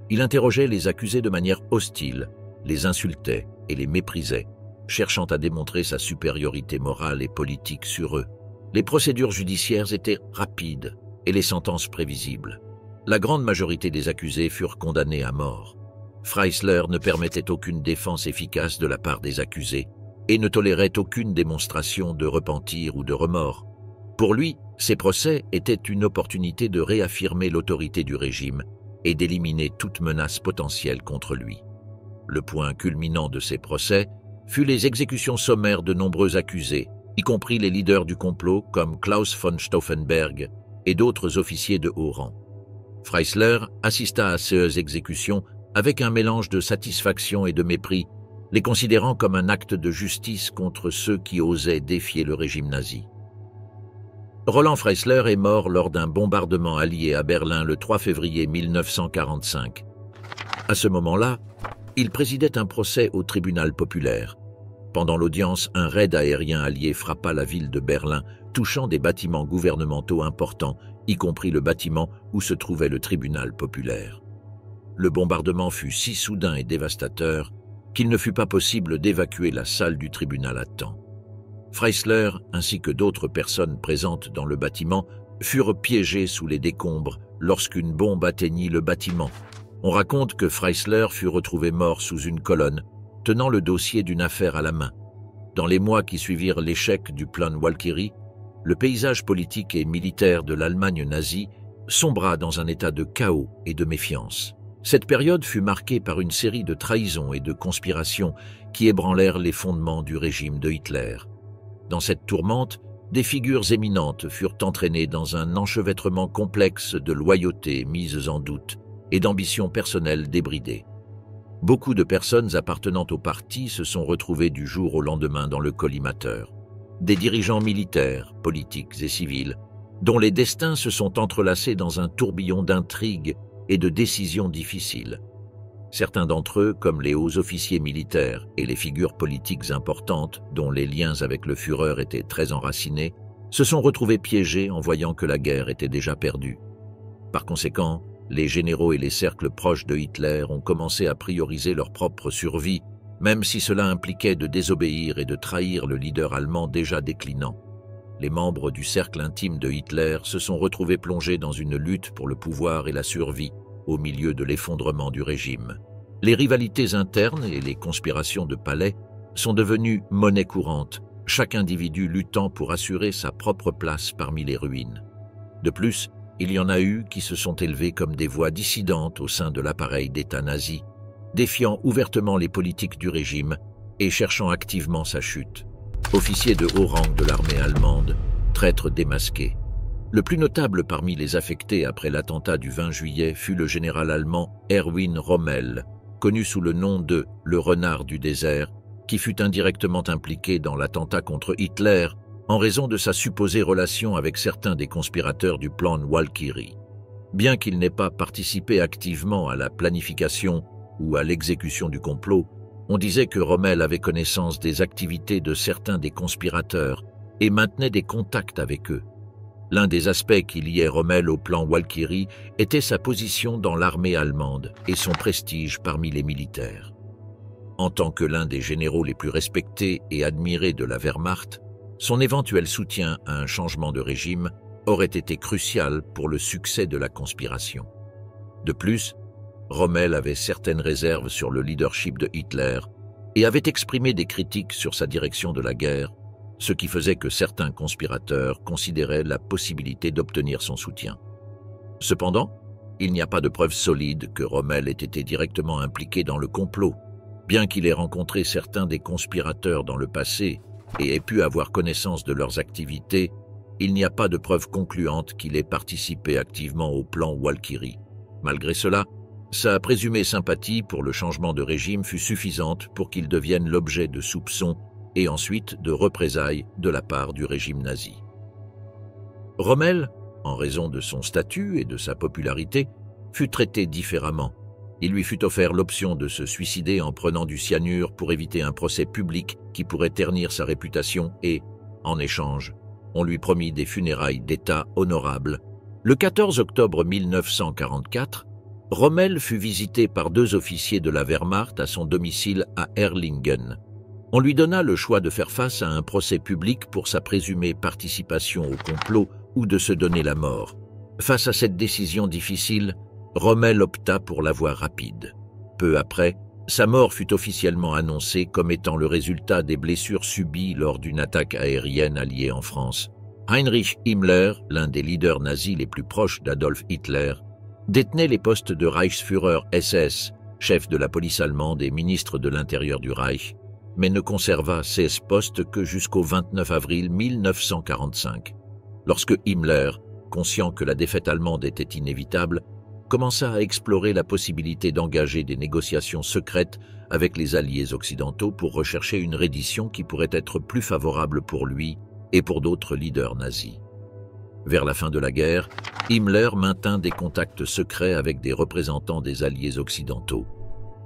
Speaker 1: Il interrogeait les accusés de manière hostile, les insultait et les méprisait, cherchant à démontrer sa supériorité morale et politique sur eux. Les procédures judiciaires étaient rapides et les sentences prévisibles. La grande majorité des accusés furent condamnés à mort. Freisler ne permettait aucune défense efficace de la part des accusés et ne tolérait aucune démonstration de repentir ou de remords. Pour lui, ces procès étaient une opportunité de réaffirmer l'autorité du régime et d'éliminer toute menace potentielle contre lui. Le point culminant de ces procès fut les exécutions sommaires de nombreux accusés, y compris les leaders du complot comme Klaus von Stauffenberg et d'autres officiers de haut rang. Freisler assista à ces exécutions avec un mélange de satisfaction et de mépris, les considérant comme un acte de justice contre ceux qui osaient défier le régime nazi. Roland Freisler est mort lors d'un bombardement allié à Berlin le 3 février 1945. À ce moment-là, il présidait un procès au tribunal populaire. Pendant l'audience, un raid aérien allié frappa la ville de Berlin, touchant des bâtiments gouvernementaux importants, y compris le bâtiment où se trouvait le tribunal populaire. Le bombardement fut si soudain et dévastateur qu'il ne fut pas possible d'évacuer la salle du tribunal à temps. Freisler, ainsi que d'autres personnes présentes dans le bâtiment, furent piégés sous les décombres lorsqu'une bombe atteignit le bâtiment. On raconte que Freisler fut retrouvé mort sous une colonne, tenant le dossier d'une affaire à la main. Dans les mois qui suivirent l'échec du plan Walkyrie, le paysage politique et militaire de l'Allemagne nazie sombra dans un état de chaos et de méfiance. Cette période fut marquée par une série de trahisons et de conspirations qui ébranlèrent les fondements du régime de Hitler. Dans cette tourmente, des figures éminentes furent entraînées dans un enchevêtrement complexe de loyautés mises en doute et d'ambitions personnelles débridées. Beaucoup de personnes appartenant au parti se sont retrouvées du jour au lendemain dans le collimateur. Des dirigeants militaires, politiques et civils, dont les destins se sont entrelacés dans un tourbillon d'intrigues et de décisions difficiles. Certains d'entre eux, comme les hauts officiers militaires et les figures politiques importantes dont les liens avec le Führer étaient très enracinés, se sont retrouvés piégés en voyant que la guerre était déjà perdue. Par conséquent, les généraux et les cercles proches de Hitler ont commencé à prioriser leur propre survie, même si cela impliquait de désobéir et de trahir le leader allemand déjà déclinant. Les membres du cercle intime de Hitler se sont retrouvés plongés dans une lutte pour le pouvoir et la survie, au milieu de l'effondrement du régime. Les rivalités internes et les conspirations de palais sont devenues monnaie courante, chaque individu luttant pour assurer sa propre place parmi les ruines. De plus, il y en a eu qui se sont élevés comme des voix dissidentes au sein de l'appareil d'État nazi, défiant ouvertement les politiques du régime et cherchant activement sa chute. Officiers de haut rang de l'armée allemande, traîtres démasqués. Le plus notable parmi les affectés après l'attentat du 20 juillet fut le général allemand Erwin Rommel, connu sous le nom de « le renard du désert », qui fut indirectement impliqué dans l'attentat contre Hitler en raison de sa supposée relation avec certains des conspirateurs du plan Walkyrie. Bien qu'il n'ait pas participé activement à la planification ou à l'exécution du complot, on disait que Rommel avait connaissance des activités de certains des conspirateurs et maintenait des contacts avec eux. L'un des aspects qui liait Rommel au plan Walkyrie était sa position dans l'armée allemande et son prestige parmi les militaires. En tant que l'un des généraux les plus respectés et admirés de la Wehrmacht, son éventuel soutien à un changement de régime aurait été crucial pour le succès de la conspiration. De plus, Rommel avait certaines réserves sur le leadership de Hitler et avait exprimé des critiques sur sa direction de la guerre, ce qui faisait que certains conspirateurs considéraient la possibilité d'obtenir son soutien. Cependant, il n'y a pas de preuves solides que Rommel ait été directement impliqué dans le complot, bien qu'il ait rencontré certains des conspirateurs dans le passé et ait pu avoir connaissance de leurs activités. Il n'y a pas de preuves concluantes qu'il ait participé activement au plan Walkyrie. Malgré cela, sa présumée sympathie pour le changement de régime fut suffisante pour qu'il devienne l'objet de soupçons et ensuite de représailles de la part du régime nazi. Rommel, en raison de son statut et de sa popularité, fut traité différemment. Il lui fut offert l'option de se suicider en prenant du cyanure pour éviter un procès public qui pourrait ternir sa réputation et, en échange, on lui promit des funérailles d'État honorables. Le 14 octobre 1944, Rommel fut visité par 2 officiers de la Wehrmacht à son domicile à Erlingen. On lui donna le choix de faire face à un procès public pour sa présumée participation au complot ou de se donner la mort. Face à cette décision difficile, Rommel opta pour la voie rapide. Peu après, sa mort fut officiellement annoncée comme étant le résultat des blessures subies lors d'une attaque aérienne alliée en France. Heinrich Himmler, l'un des leaders nazis les plus proches d'Adolf Hitler, détenait les postes de Reichsführer SS, chef de la police allemande et ministre de l'Intérieur du Reich, mais ne conserva ces postes que jusqu'au 29 avril 1945. Lorsque Himmler, conscient que la défaite allemande était inévitable, commença à explorer la possibilité d'engager des négociations secrètes avec les alliés occidentaux pour rechercher une reddition qui pourrait être plus favorable pour lui et pour d'autres leaders nazis. Vers la fin de la guerre, Himmler maintint des contacts secrets avec des représentants des alliés occidentaux,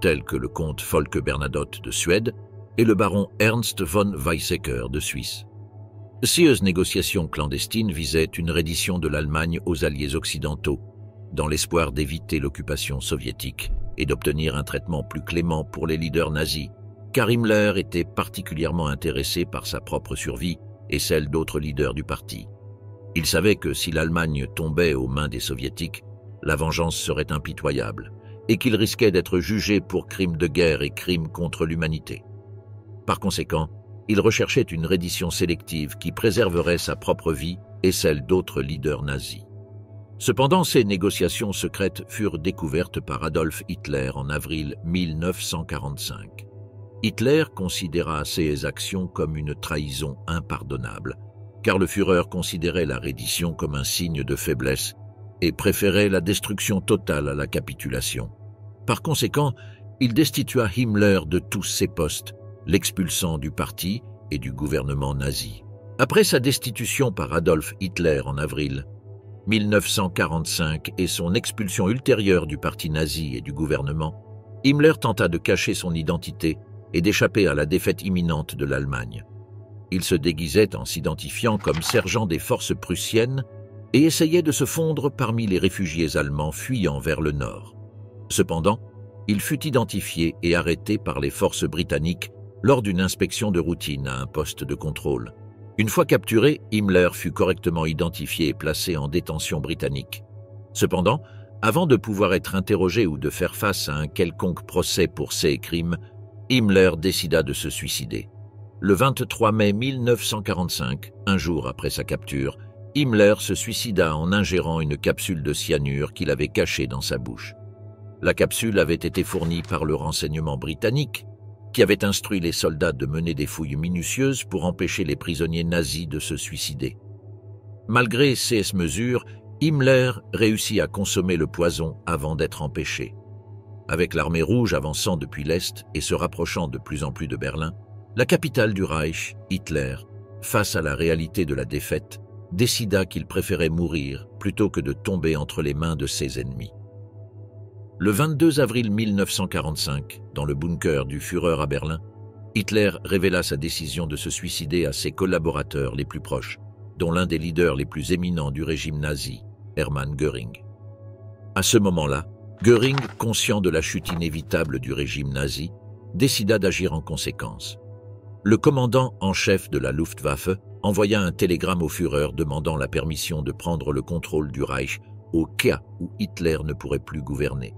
Speaker 1: tels que le comte Folke Bernadotte de Suède et le baron Ernst von Weizsäcker de Suisse. De scieuses négociations clandestines visaient une reddition de l'Allemagne aux alliés occidentaux, dans l'espoir d'éviter l'occupation soviétique et d'obtenir un traitement plus clément pour les leaders nazis, car Himmler était particulièrement intéressé par sa propre survie et celle d'autres leaders du parti. Il savait que si l'Allemagne tombait aux mains des soviétiques, la vengeance serait impitoyable et qu'il risquait d'être jugé pour crimes de guerre et crimes contre l'humanité. Par conséquent, il recherchait une reddition sélective qui préserverait sa propre vie et celle d'autres leaders nazis. Cependant, ces négociations secrètes furent découvertes par Adolf Hitler en avril 1945. Hitler considéra ces actions comme une trahison impardonnable, car le Führer considérait la reddition comme un signe de faiblesse et préférait la destruction totale à la capitulation. Par conséquent, il destitua Himmler de tous ses postes, l'expulsant du parti et du gouvernement nazi. Après sa destitution par Adolf Hitler en avril 1945 et son expulsion ultérieure du parti nazi et du gouvernement, Himmler tenta de cacher son identité et d'échapper à la défaite imminente de l'Allemagne. Il se déguisait en s'identifiant comme sergent des forces prussiennes et essayait de se fondre parmi les réfugiés allemands fuyant vers le nord. Cependant, il fut identifié et arrêté par les forces britanniques lors d'une inspection de routine à un poste de contrôle. Une fois capturé, Himmler fut correctement identifié et placé en détention britannique. Cependant, avant de pouvoir être interrogé ou de faire face à un quelconque procès pour ces crimes, Himmler décida de se suicider. Le 23 mai 1945, un jour après sa capture, Himmler se suicida en ingérant une capsule de cyanure qu'il avait cachée dans sa bouche. La capsule avait été fournie par le renseignement britannique, qui avait instruit les soldats de mener des fouilles minutieuses pour empêcher les prisonniers nazis de se suicider. Malgré ces mesures, Himmler réussit à consommer le poison avant d'être empêché. Avec l'armée rouge avançant depuis l'Est et se rapprochant de plus en plus de Berlin, la capitale du Reich, Hitler, face à la réalité de la défaite, décida qu'il préférait mourir plutôt que de tomber entre les mains de ses ennemis. Le 22 avril 1945, dans le bunker du Führer à Berlin, Hitler révéla sa décision de se suicider à ses collaborateurs les plus proches, dont l'un des leaders les plus éminents du régime nazi, Hermann Göring. À ce moment-là, Göring, conscient de la chute inévitable du régime nazi, décida d'agir en conséquence. Le commandant en chef de la Luftwaffe envoya un télégramme au Führer demandant la permission de prendre le contrôle du Reich au cas où Hitler ne pourrait plus gouverner.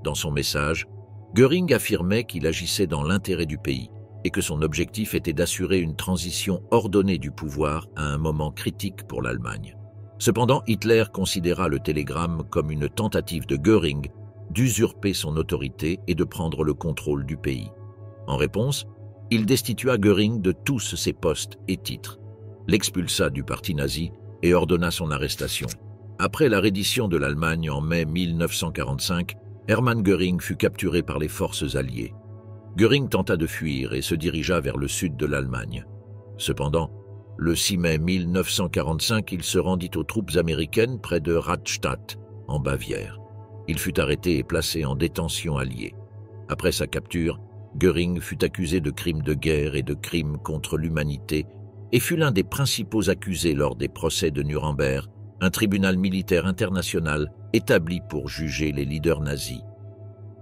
Speaker 1: Dans son message, Göring affirmait qu'il agissait dans l'intérêt du pays et que son objectif était d'assurer une transition ordonnée du pouvoir à un moment critique pour l'Allemagne. Cependant, Hitler considéra le télégramme comme une tentative de Göring d'usurper son autorité et de prendre le contrôle du pays. En réponse, il destitua Göring de tous ses postes et titres, l'expulsa du parti nazi et ordonna son arrestation. Après la reddition de l'Allemagne en mai 1945, Hermann Göring fut capturé par les forces alliées. Göring tenta de fuir et se dirigea vers le sud de l'Allemagne. Cependant, le 6 mai 1945, il se rendit aux troupes américaines près de Rastatt, en Bavière. Il fut arrêté et placé en détention alliée. Après sa capture, Göring fut accusé de crimes de guerre et de crimes contre l'humanité et fut l'un des principaux accusés lors des procès de Nuremberg, un tribunal militaire international établi pour juger les leaders nazis.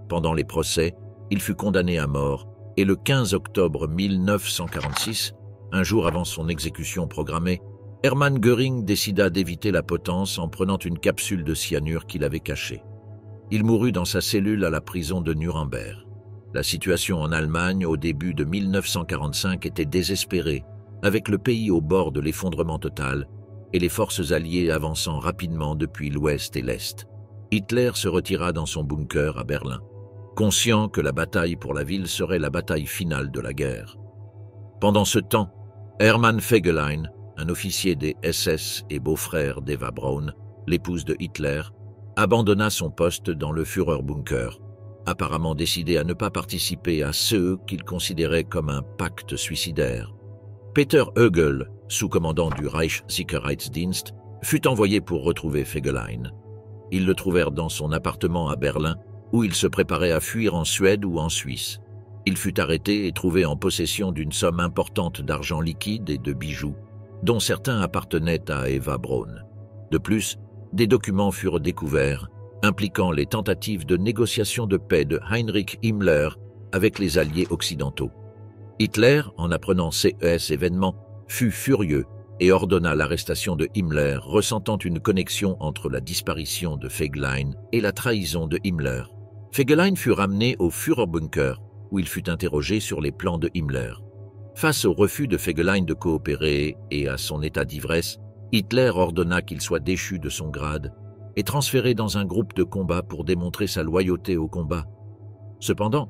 Speaker 1: Pendant les procès, il fut condamné à mort et le 15 octobre 1946, un jour avant son exécution programmée, Hermann Göring décida d'éviter la potence en prenant une capsule de cyanure qu'il avait cachée. Il mourut dans sa cellule à la prison de Nuremberg. La situation en Allemagne au début de 1945 était désespérée, avec le pays au bord de l'effondrement total et les forces alliées avançant rapidement depuis l'ouest et l'est. Hitler se retira dans son bunker à Berlin, conscient que la bataille pour la ville serait la bataille finale de la guerre. Pendant ce temps, Hermann Fegelein, un officier des SS et beau-frère d'Eva Braun, l'épouse de Hitler, abandonna son poste dans le Führerbunker, apparemment décidé à ne pas participer à ce qu'il considérait comme un pacte suicidaire. Peter Högel, sous-commandant du Reichssicherheitsdienst, fut envoyé pour retrouver Fegelein. Ils le trouvèrent dans son appartement à Berlin, où il se préparait à fuir en Suède ou en Suisse. Il fut arrêté et trouvé en possession d'une somme importante d'argent liquide et de bijoux, dont certains appartenaient à Eva Braun. De plus, des documents furent découverts impliquant les tentatives de négociation de paix de Heinrich Himmler avec les alliés occidentaux. Hitler, en apprenant ces événements, fut furieux et ordonna l'arrestation de Himmler, ressentant une connexion entre la disparition de Fegelein et la trahison de Himmler. Fegelein fut ramené au Führerbunker, où il fut interrogé sur les plans de Himmler. Face au refus de Fegelein de coopérer et à son état d'ivresse, Hitler ordonna qu'il soit déchu de son grade et transféré dans un groupe de combat pour démontrer sa loyauté au combat. Cependant,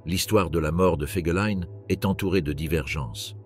Speaker 1: l'histoire de la mort de Fegelein est entourée de divergences.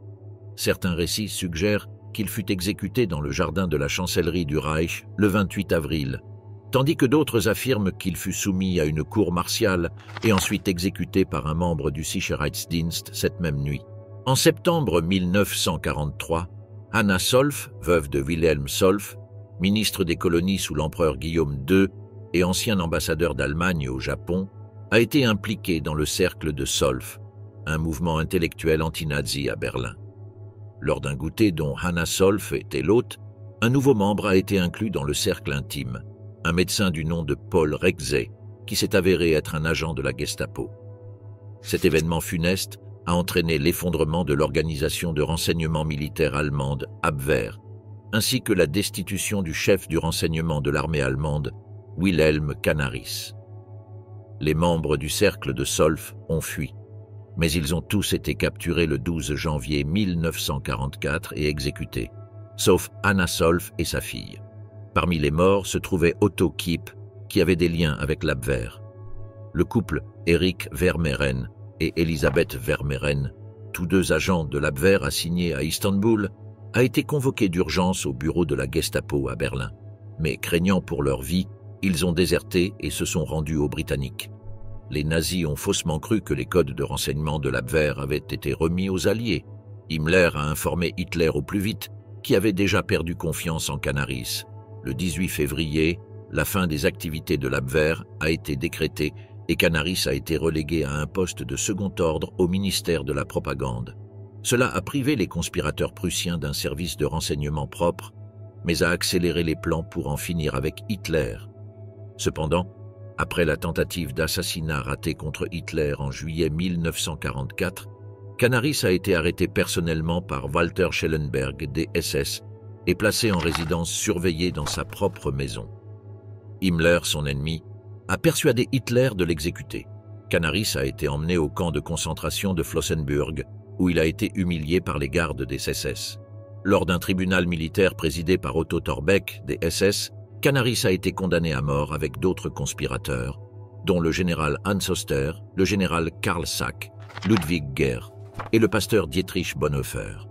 Speaker 1: Certains récits suggèrent qu'il fut exécuté dans le jardin de la chancellerie du Reich le 28 avril, tandis que d'autres affirment qu'il fut soumis à une cour martiale et ensuite exécuté par un membre du Sicherheitsdienst cette même nuit. En septembre 1943, Hanna Solf, veuve de Wilhelm Solf, ministre des colonies sous l'empereur Guillaume II et ancien ambassadeur d'Allemagne au Japon, a été impliquée dans le cercle de Solf, un mouvement intellectuel anti-nazi à Berlin. Lors d'un goûter dont Hanna Solf était l'hôte, un nouveau membre a été inclus dans le cercle intime, un médecin du nom de Paul Rexey, qui s'est avéré être un agent de la Gestapo. Cet événement funeste a entraîné l'effondrement de l'organisation de renseignement militaire allemande Abwehr, ainsi que la destitution du chef du renseignement de l'armée allemande, Wilhelm Canaris. Les membres du cercle de Solf ont fui, mais ils ont tous été capturés le 12 janvier 1944 et exécutés, sauf Hanna Solf et sa fille. Parmi les morts se trouvait Otto Kiep, qui avait des liens avec l'Abwehr. Le couple Erich Vermeeren et Elisabeth Vermeeren, tous deux agents de l'Abwehr assignés à Istanbul, a été convoqué d'urgence au bureau de la Gestapo à Berlin. Mais craignant pour leur vie, ils ont déserté et se sont rendus aux Britanniques. Les nazis ont faussement cru que les codes de renseignement de l'Abwehr avaient été remis aux Alliés. Himmler a informé Hitler au plus vite, qui avait déjà perdu confiance en Canaris. Le 18 février, la fin des activités de l'Abwehr a été décrétée et Canaris a été relégué à un poste de second ordre au ministère de la Propagande. Cela a privé les conspirateurs prussiens d'un service de renseignement propre, mais a accéléré les plans pour en finir avec Hitler. Cependant, après la tentative d'assassinat ratée contre Hitler en juillet 1944, Canaris a été arrêté personnellement par Walter Schellenberg des SS et placé en résidence surveillée dans sa propre maison. Himmler, son ennemi, a persuadé Hitler de l'exécuter. Canaris a été emmené au camp de concentration de Flossenbürg, où il a été humilié par les gardes des SS. Lors d'un tribunal militaire présidé par Otto Torbeck des SS, Canaris a été condamné à mort avec d'autres conspirateurs, dont le général Hans Oster, le général Karl Sack, Ludwig Gehr et le pasteur Dietrich Bonhoeffer.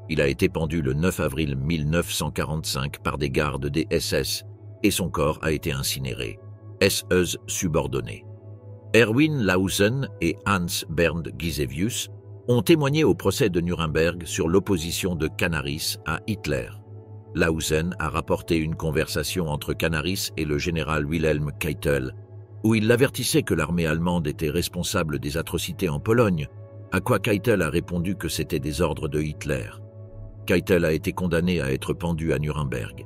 Speaker 1: Il a été pendu le 9 avril 1945 par des gardes des SS et son corps a été incinéré, SS subordonné. Erwin Lausen et Hans Bernd Gisevius ont témoigné au procès de Nuremberg sur l'opposition de Canaris à Hitler. Lausen a rapporté une conversation entre Canaris et le général Wilhelm Keitel, où il l'avertissait que l'armée allemande était responsable des atrocités en Pologne, à quoi Keitel a répondu que c'était des ordres de Hitler. Keitel a été condamné à être pendu à Nuremberg.